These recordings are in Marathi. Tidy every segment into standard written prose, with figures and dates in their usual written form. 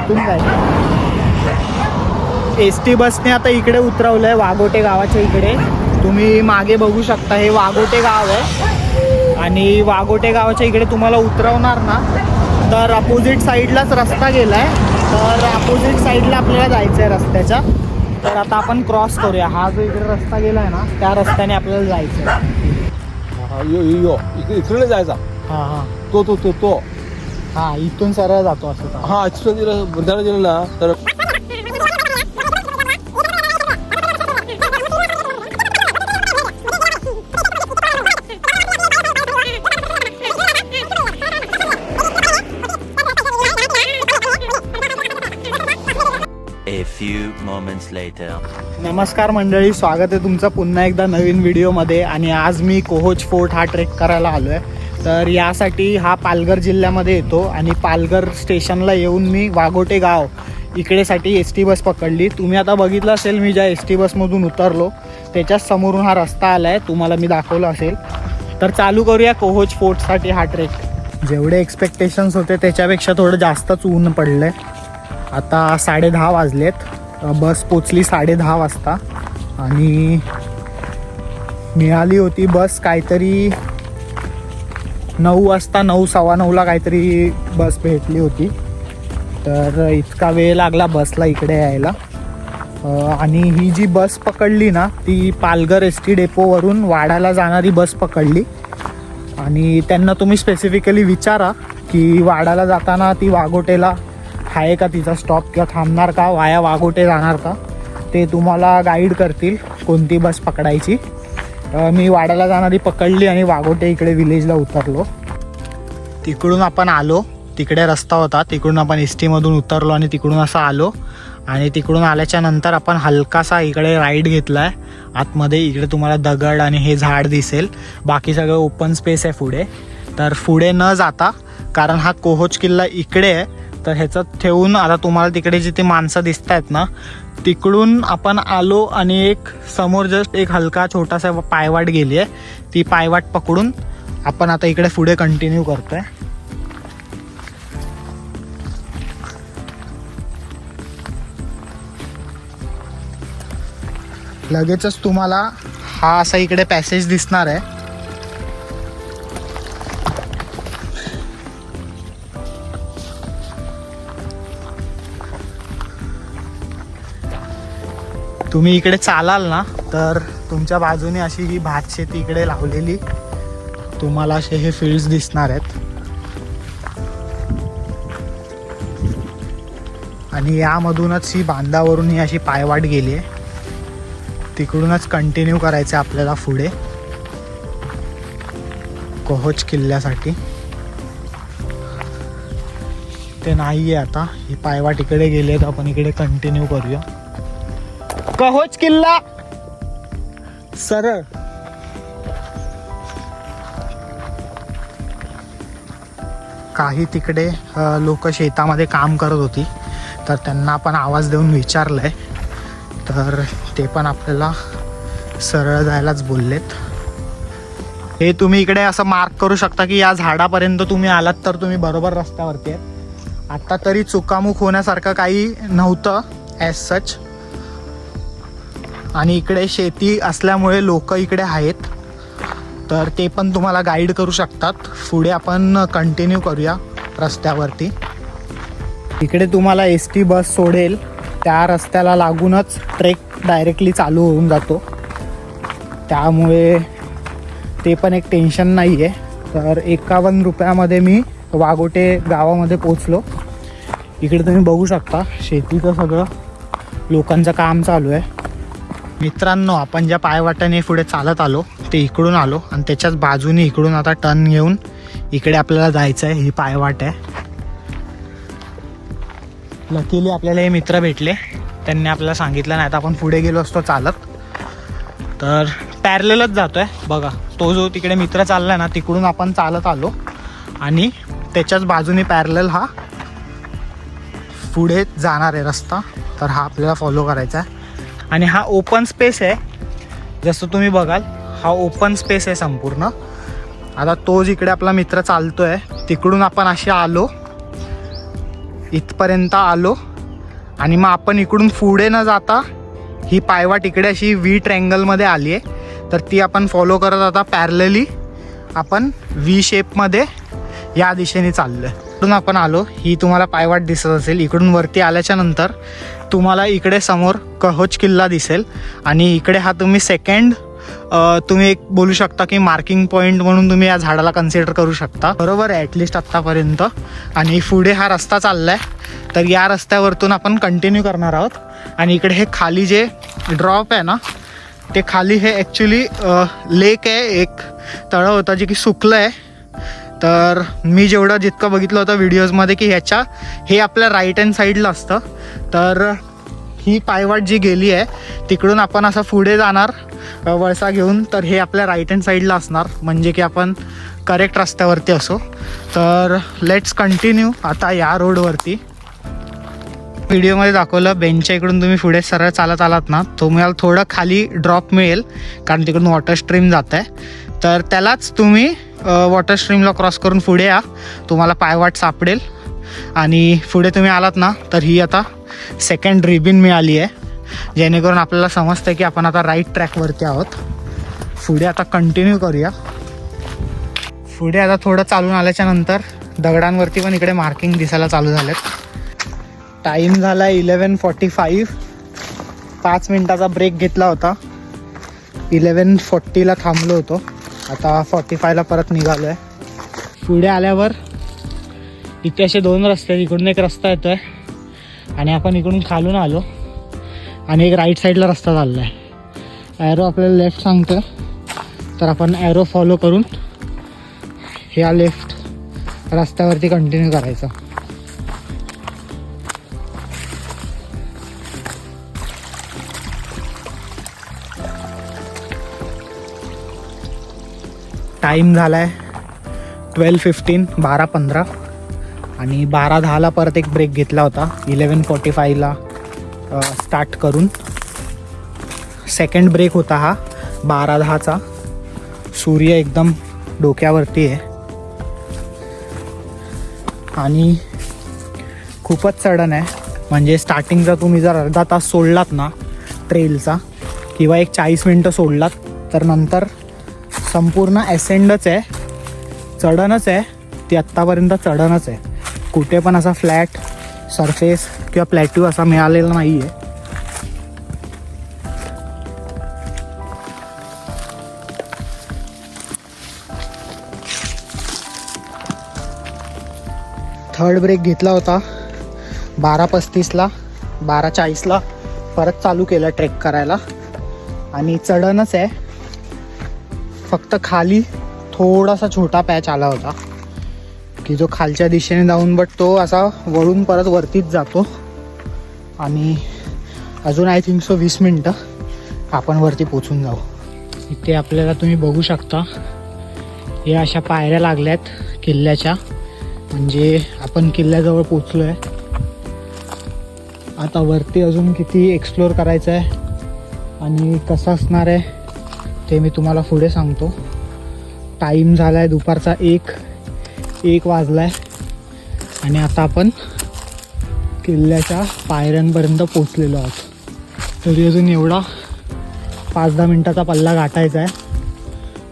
इथून जायचं. ST बसने आता इकडे उतरवलं आहे वाघोटे गावाच्या इकडे. तुम्ही मागे बघू शकता हे वाघोटे गाव आहे. आणि वाघोटे गावाच्या इकडे तुम्हाला उतरवणार ना तर अपोजिट साईडलाच रस्ता गेला आहे. तर अपोजिट साईडला आपल्याला जायचं आहे रस्त्याच्या. तर आता आपण क्रॉस करूया. हा जो इकडे रस्ता गेला आहे ना त्या रस्त्याने आपल्याला जायचं आहे. इकडे जायचा. हां हां तो हां इथून सरळ जातो असं. हा बुलढाणा गेलं ना तर A few moments later. नमस्कार मंडळी, स्वागत आहे तुमचं पुन्हा एकदा नवीन व्हिडिओमध्ये. आणि आज मी कोहोच फोर्ट हा ट्रेक करायला आलो आहे. तर यासाठी हा पालघर जिल्ह्यामध्ये येतो आणि पालघर स्टेशनला येऊन मी वाघोटे गाव इकडेसाठी ST बस पकडली. तुम्ही आता बघितलं असेल मी ज्या ST बसमधून उतरलो त्याच्याच समोरून हा रस्ता आला आहे, तुम्हाला मी दाखवलं असेल. तर चालू करूया कोहोच फोर्टसाठी हा ट्रेक. जेवढे एक्सपेक्टेशन्स होते त्याच्यापेक्षा थोडं जास्तच ऊन पडलं आहे. आता 10:30 वाजलेत. बस पोचली 10:30 वाजता आणि मिळाली होती बस काहीतरी 9 वाजता, 9, 9:15ला काहीतरी बस भेटली होती. तर इतका वेळ लागला बसला इकडे यायला. आणि ही जी बस पकडली ना ती पालघर ST डेपोवरून वाड्याला जाणारी बस पकडली. आणि त्यांना तुम्ही स्पेसिफिकली विचारा की वाड्याला जाताना ती वाघोटेला आहे का तिचा स्टॉप, किंवा थांबणार का, वाया वाघोटे जाणार का, ते तुम्हाला गाईड करतील कोणती बस पकडायची. मी वाड्याला जाणारी पकडली आणि वाघोटे इकडे विलेजला उतरलो. तिकडून आपण आलो, तिकडे रस्ता होता, तिकडून आपण ST मधून उतरलो आणि तिकडून असं आलो. आणि तिकडून आल्याच्या नंतर आपण हलकासा इकडे राईड घेतला आहे आतमध्ये. इकडे तुम्हाला दगड आणि हे झाड दिसेल, बाकी सगळं ओपन स्पेस आहे पुढे. तर पुढे न जाता, कारण हा कोहोच किल्ला इकडे आहे, तर ह्याचं ठेवून आता तुम्हाला तिकडे जिथे माणसं दिसत आहेत ना तिकडून आपण आलो आणि एक समोर जस्ट एक हलका छोटासा पायवाट गेली आहे. ती पायवाट पकडून आपण आता इकडे पुढे कंटिन्यू करतोय. लगेचच तुम्हाला हा असा इकडे पॅसेज दिसणार आहे. तुम्ही इकडे चालाल ना तर तुमच्या बाजूने अशी ही भात शेती इकडे लावलेली तुम्हाला असे हे फील्ड्स दिसणार आहेत. आणि यामधूनच ही बांधावरून ही अशी पायवाट गेली आहे. तिकडूनच कंटिन्यू करायचं आहे आपल्याला पुढे कोहोच किल्ल्यासाठी. ते नाही आहे आता, ही पायवाट इकडे गेली आहे तर आपण इकडे कंटिन्यू करूया. कोहोच किल्ला सरळ. काही तिकडे लोक शेतामध्ये काम करत होती, तर त्यांना आपण आवाज देऊन विचारलंय, तर ते पण आपल्याला सरळ जायलाच बोललेत. हे तुम्ही इकडे असं मार्क करू शकता की या झाडापर्यंत तुम्ही आलात तर तुम्ही बरोबर रस्त्यावरती आहेत. आता तरी चुकामुक होण्यासारखं काही नव्हतं ॲज सच. आणि इकडे शेती असल्यामुळे लोक इकडे आहेत, तर ते पण तुम्हाला गाईड करू शकतात. पुढे आपण कंटिन्यू करूया रस्त्यावरती. इकडे तुम्हाला ST बस सोडेल त्या रस्त्याला लागूनच ट्रेक डायरेक्टली चालू होऊन जातो, त्यामुळे ते पण एक टेन्शन नाही आहे. तर 51 रुपयामध्ये मी वाघोटे गावामध्ये पोचलो. इकडे तुम्ही बघू शकता शेतीचं सगळं लोकांचं काम चालू आहे. मित्रांनो, आपण ज्या पायवाटाने पुढे चालत आलो ते इकडून आलो आणि त्याच्याच बाजूने इकडून आता टर्न घेऊन इकडे आपल्याला जायचं आहे. ही पायवाट आहे. लकीली आपल्याला हे मित्र भेटले, त्यांनी आपल्याला सांगितलं, नाही तर आपण पुढे गेलो असतो चालत. तर पॅरलेलच जातोय बघा, तो जो तिकडे मित्र चाललाय ना तिकडून आपण चालत आलो आणि त्याच्याच बाजूने पॅरलेल हा पुढे जाणार आहे रस्ता. तर हा आपल्याला फॉलो करायचा आहे. आणि हा ओपन स्पेस आहे, जसं तुम्ही बघाल हा ओपन स्पेस आहे संपूर्ण. आता तो जिकडे आपला मित्र चालतोय तिकडून आपण असे आलो इथपर्यंत आलो आणि मग आपण इकडून पुढे न जाता ही पायवाट इकडे अशी व्ही ट्रँगलमध्ये आली आहे, तर ती आपण फॉलो करत आता पॅरलली आपण व्ही शेपमध्ये या दिशेने चाललो आहे. इकडून आपण आलो, ही तुम्हाला पायवाट दिसत असेल. इकडून वरती आल्याच्या नंतर तुम्हाला इकडे समोर कहोच किल्ला दिसेल आणि इकडे हा तुम्ही सेकंड तुम्ही एक बोलू शकता की मार्किंग पॉईंट म्हणून तुम्ही या झाडाला कन्सिडर करू शकता. बरोबर आहे ॲटलिस्ट आत्तापर्यंत. आणि पुढे हा रस्ता चालला आहे, तर या रस्त्यावरतून आपण कंटिन्यू करणार आहोत. आणि इकडे हे खाली जे ड्रॉप आहे ना, ते खाली हे ॲक्च्युली लेक आहे, एक तळं होतं जे की सुकलं आहे. तर मी जितकं बघितलं होतं व्हिडिओजमध्ये की हे आपल्या राईट हँड साईडला असतं. तर ही पायवाट जी गेली आहे तिकडून आपण असं पुढे जाणार वळसा घेऊन, तर हे आपल्या राईट हँड साईडला असणार, म्हणजे की आपण करेक्ट रस्त्यावरती असो. तर लेट्स कंटिन्यू आता या रोडवरती. व्हिडिओमध्ये दाखवलं बेंचच्या इकडून तुम्ही पुढे सरळ चालत आलात ना, तुम्हाला थोडं खाली ड्रॉप मिळेल कारण तिकडून वॉटर स्ट्रीम जात आहे. तर त्यालाच तुम्ही वॉटर स्ट्रीमला क्रॉस करून पुढे या, तुम्हाला पायवाट सापडेल. आणि पुढे तुम्ही आलात ना, तर ही आता सेकंड रिबिन मिळाली आहे, जेणेकरून आपल्याला समजतं की आपण आता राईट ट्रॅकवरती आहोत. पुढे आता कंटिन्यू करूया. पुढे आता थोडं चालून आल्याच्या नंतर दगडांवरती पण इकडे मार्किंग दिसायला चालू झालेत. टाईम झाला 11:45. 5 मिनटाचा ब्रेक घेतला होता. 11:40ला थांबलो होतो. आता 45ला परत निघालो आहे. पुढे आल्यावर इथे असे 2 रस्ते आहेत. इकडून एक रस्ता येतो आहे आणि आपण इकडून खालून आलो आणि एक राईट साईडला रस्ता चालला आहे. ॲरो आपल्याला लेफ्ट सांगतं, तर आपण ॲरो फॉलो करून ह्या लेफ्ट रस्त्यावरती कंटिन्यू करायचं. टाईम झाला आहे 12:15, 12:15. आणि 12:10ला परत एक ब्रेक घेतला होता. 11:45ला स्टार्ट करून सेकंड ब्रेक होता हा 12:10चा. सूर्य एकदम डोक्यावरती आहे आणि खूपच चढण आहे. म्हणजे स्टार्टिंगचा तुम्ही जर अर्धा तास सोडलात ना ट्रेलचा, किंवा एक 40 मिनटं सोडलात, तर नंतर संपूर्ण ॲसेंडच आहे, चढणच आहे. ती आत्तापर्यंत चढणच आहे. कुठे पण असा फ्लॅट सरफेस किंवा प्लॅट्यू असा मिळालेला नाही आहे. थर्ड ब्रेक घेतला होता 12:35ला. 12:40ला परत चालू केलं ट्रेक करायला आणि चढणच आहे. फक्त खाली थोडासा छोटा पॅच आला होता की जो खालच्या दिशेने जाऊन, बट तो असा वळून परत वरतीच जातो. आणि अजून आय थिंक सो 20 मिनटं आपण वरती पोचून जाऊ. इथे आपल्याला तुम्ही बघू शकता हे अशा पायऱ्या लागल्यात किल्ल्याच्या, म्हणजे आपण किल्ल्याजवळ पोचलो आहे. आता वरती अजून किती एक्सप्लोअर करायचं आहे आणि कसं असणार आहे ते मी तुम्हाला पुढे सांगतो. टाईम झाला आहे दुपारचा 1 वाजला आहे आणि आता आपण किल्ल्याच्या पायऱ्यांपर्यंत पोचलेलो आहोत. तरी अजून एवढा 5-10 मिनटाचा पल्ला गाठायचा आहे.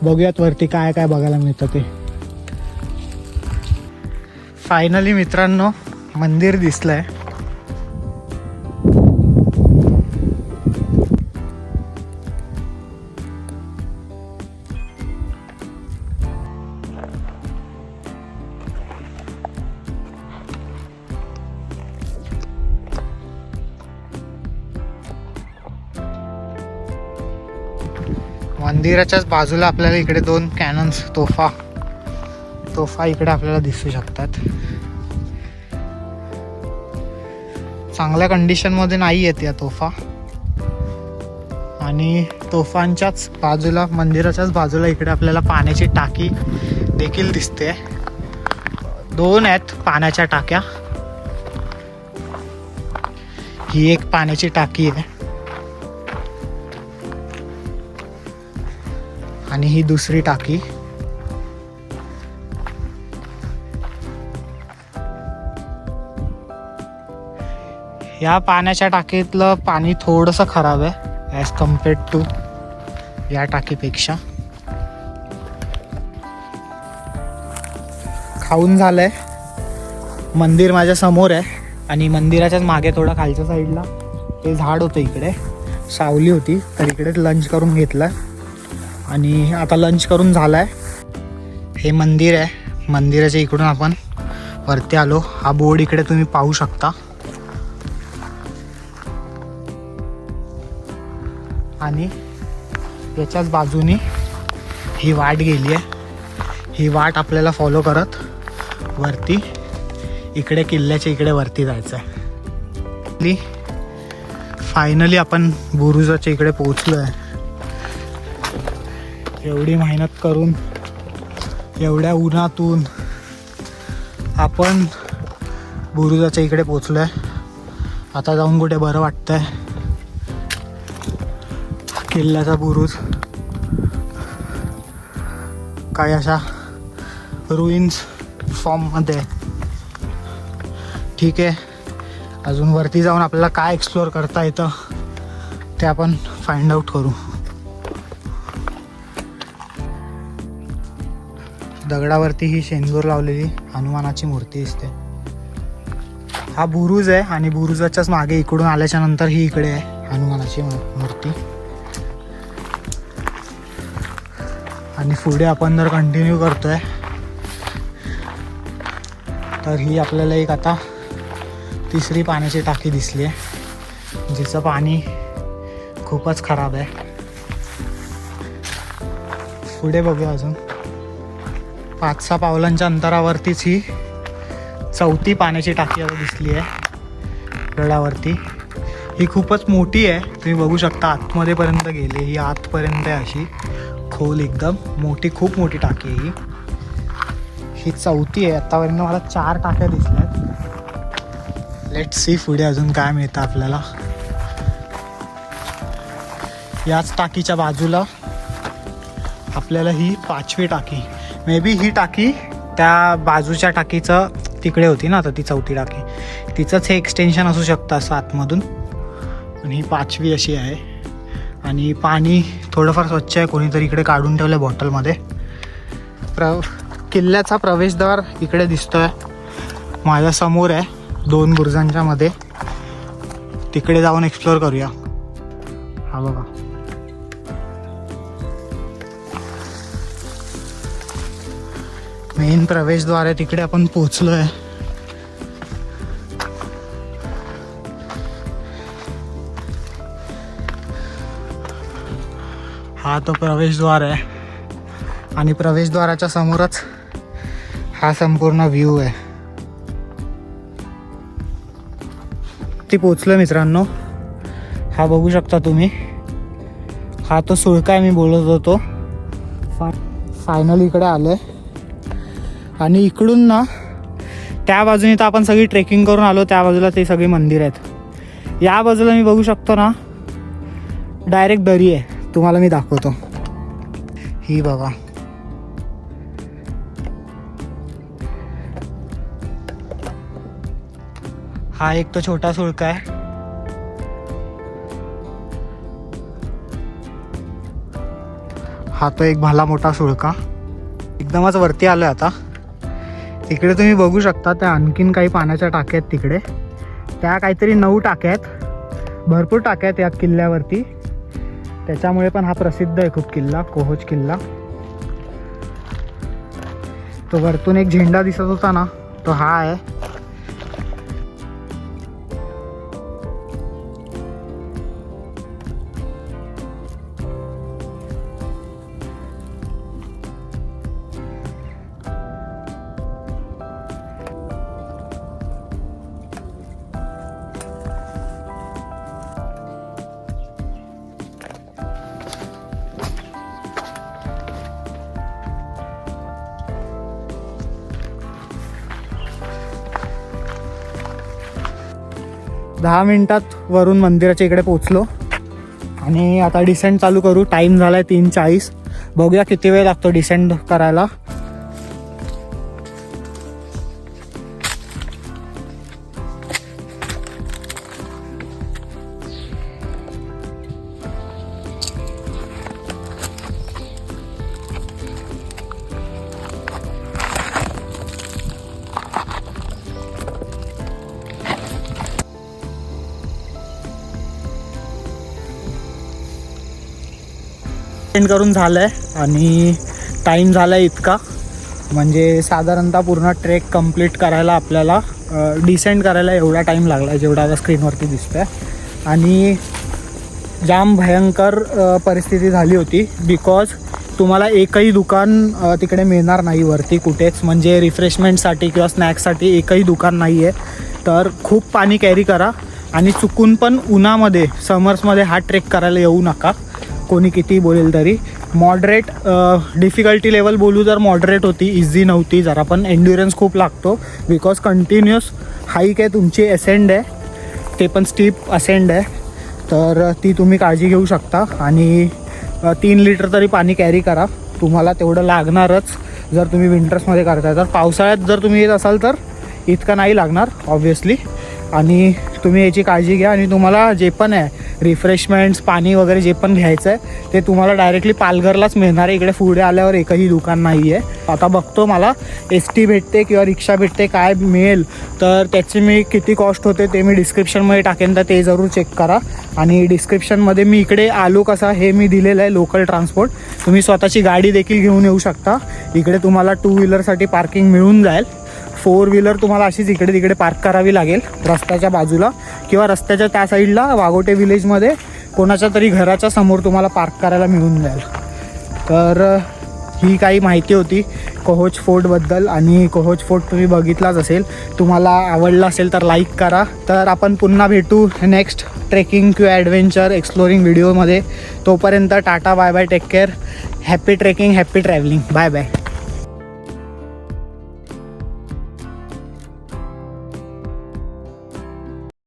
बघूयात वरती काय काय बघायला मिळतं ते. फायनली मित्रांनो मंदिर दिसलं आहे. मंदिराच्याच बाजूला आपल्याला इकडे 2 कॅनन्स तोफा इकडे आपल्याला दिसू शकतात. चांगल्या कंडिशनमध्ये नाही आहेत या तोफा. आणि तोफांच्याच बाजूला, मंदिराच्याच बाजूला इकडे आपल्याला पाण्याची टाकी देखील दिसते. 2 आहेत पाण्याच्या टाक्या. ही एक पाण्याची टाकी आहे आणि ही दुसरी टाकी. या पाण्याच्या टाकीतलं पाणी थोडंसं खराब आहे ॲज कम्पेअर्ड टू या टाकीपेक्षा. खाऊन झालंय. मंदिर माझ्या समोर आहे आणि मंदिराच्याच मागे थोडं खालच्या साईडला ते झाड होतं, इकडे सावली होती, तर इकडेच लंच करून घेतलं आणि आता लंच करून झालं आहे. हे मंदिर आहे. मंदिराच्या इकडून आपण वरती आलो. हा बोर्ड इकडे तुम्ही पाहू शकता. आणि याच्याच बाजूनी ही वाट गेली आहे. ही वाट आपल्याला फॉलो करत वरती इकडे किल्ल्याच्या इकडे वरती जायचं आहे. फायनली आपण बुरुजाच्या इकडे पोहोचलो आहे. एवढी मेहनत करून एवढ्या उन्हातून आपण बुरुजाच्या इकडे पोहोचलो आहे. आता जाऊन कुठे बरं वाटतंय. किल्ल्याचा बुरुज काही अशा रुईन्स फॉर्ममध्ये. ठीक आहे, अजून वरती जाऊन आपल्याला काय एक्सप्लोअर करता येतं ते आपण फाइंड आउट करू. दगडावरती ही शेंदूर लावलेली हनुमानाची मूर्ती दिसते. हा बुरुज आहे आणि बुरुजाच्याच मागे इकडून आल्याच्या नंतर ही इकडे आहे हनुमानाची मूर्ती. आणि पुढे आपण जर कंटिन्यू करतोय तर ही आपल्याला एक आता तिसरी पाण्याची टाकी दिसली आहे, जिचं पाणी खूपच खराब आहे. पुढे बघूया अजून 5-6 पावलांच्या अंतरावरतीच ही चौथी पाण्याची टाकी आता दिसली आहे गडावरती. ही खूपच मोठी आहे, तुम्ही बघू शकता. आतमध्ये पर्यंत गेले, ही आतपर्यंत आहे अशी खोल, एकदम मोठी, खूप मोठी टाकी आहे ही. ही चौथी आहे. आतापर्यंत मला 4 टाक्या दिसल्यात. लेट्स सी पुढे अजून काय मिळतं आपल्याला. याच टाकीच्या बाजूला आपल्याला ही 5वी टाकी, मे बी ही टाकी त्या बाजूच्या टाकीचं तिकडे होती ना, तर ती चौथी टाकी, तिचंच हे एक्सटेन्शन असू शकतं असं आतमधून. आणि ही 5वी अशी आहे. आणि पाणी थोडंफार स्वच्छ आहे, कोणीतरी इकडे काढून ठेवलं आहे बॉटलमध्ये. किल्ल्याचा प्रवेशद्वार इकडे दिसतोय माझ्या समोर आहे, 2 बुरुजांच्या मध्ये. तिकडे जाऊन एक्सप्लोअर करूया. हा बघा, मेन प्रवेशद्वार आहे, तिकडे आपण पोहोचलो आहे. हा तो प्रवेशद्वार आहे आणि प्रवेशद्वाराच्या समोरच हा संपूर्ण व्ह्यू आहे. ती पोचलो मित्रांनो. हा बघू शकता तुम्ही, हा तो सुळका आहे मी बोलत होतो. फायनली इकडे आलोय. आणि इकडून ना त्या बाजूने तर आपण सगळी ट्रेकिंग करून आलो, त्या बाजूला ते सगळी मंदिर आहेत. या बाजूला मी बघू शकतो ना डायरेक्ट दरी आहे, तुम्हाला मी दाखवतो. ही बघा, हा एक तो छोटा सुळका आहे. हा तो एक भला मोठा सुळका. एकदमच वरती आलोय आता. तिकडे तुम्ही बघू शकता त्या आणखीन काही पाण्याच्या टाक्या आहेत तिकडे. त्या काहीतरी 9 टाक्या आहेत. भरपूर टाक्या आहेत या किल्ल्यावरती. त्याच्यामुळे पण हा प्रसिद्ध आहे खूप किल्ला, कोहोज किल्ला. तो वरतून एक झेंडा दिसत होता ना, तो हा आहे. दहा मिनिटात वरून मंदिराच्या इकडे पोचलो आणि आता डिसेंट चालू करू. टाईम झाला आहे 3:40. बघूया किती वेळ लागतो डिसेंट करायला. एंड करून झालं आहे आणि टाईम झाला आहे इतका, म्हणजे साधारणतः पूर्ण ट्रेक कंप्लीट करायला आपल्याला डिसेंड करायला एवढा टाईम लागला जेवढा आता स्क्रीनवरती दिसतो आहे. आणि जाम भयंकर परिस्थिती झाली होती, बिकॉज तुम्हाला एकही दुकान तिकडे मिळणार नाही वरती कुठेच, म्हणजे रिफ्रेशमेंटसाठी किंवा स्नॅक्ससाठी एकही दुकान नाही आहे. तर खूप पाणी कॅरी करा आणि चुकून पण उन्हामध्ये समर्समध्ये हा ट्रेक करायला येऊ नका, कोणी किती बोलेल तरी. मॉडरेट डिफिकल्टी लेवल बोलू तर मॉडरेट होती, इझी नव्हती जरा, पण एन्ड्युरन्स खूप लागतो बिकॉज कंटिन्युअस हाईक आहे तुमची, असेंड आहे, ते पण स्टीप असेंड आहे. तर ती तुम्ही काळजी घेऊ शकता. आणि 3 लिटर तरी पाणी कॅरी करा, तुम्हाला तेवढं लागणारच जर तुम्ही विंटर्समध्ये करताय. तर पावसाळ्यात जर तुम्ही येत असाल तर इतकं नाही लागणार ऑब्व्हियसली. आणि तुम्ही याची काळजी घ्या. आणि तुम्हाला जे पण आहे रिफ्रेशमेंट्स, पाणी वगैरे जे पण घ्यायचं आहे ते तुम्हाला डायरेक्टली पालघरलाच मिळणार आहे. इकडे पुढे आल्यावर एकही दुकान नाही आहे. आता बघतो मला ST भेटते किंवा रिक्षा भेटते, काय मिळेल, तर त्याची मी किती कॉस्ट होते ते मी डिस्क्रिप्शनमध्ये टाकेन, तर ते जरूर चेक करा. आणि डिस्क्रिप्शनमध्ये मी इकडे आलो कसा हे मी दिलेलं आहे, लोकल ट्रान्सपोर्ट. तुम्ही स्वतःची गाडी देखील घेऊन येऊ शकता. इकडे तुम्हाला 2 व्हीलरसाठी पार्किंग मिळून जाईल. 4 व्हीलर तुम्हाला अशीच इकडे तिकडे पार्क करावी लागेल रस्त्याच्या बाजूला किंवा रस्त्याच्या त्या साईडला वाघोटे विलेजमध्ये कोणाच्या तरी घराच्या समोर तुम्हाला पार्क करायला मिळून जाईल. तर ही काही माहिती होती कोहोच फोर्टबद्दल. आणि कोहोच फोर्ट तुम्ही बघितलाच असेल, तुम्हाला आवडला असेल तर लाईक करा. तर आपण पुन्हा भेटू नेक्स्ट ट्रेकिंग किंवा ॲडव्हेंचर एक्सप्लोरिंग व्हिडिओमध्ये. तोपर्यंत टाटा, bye bye, take care, happy trekking, happy travelling, bye bye.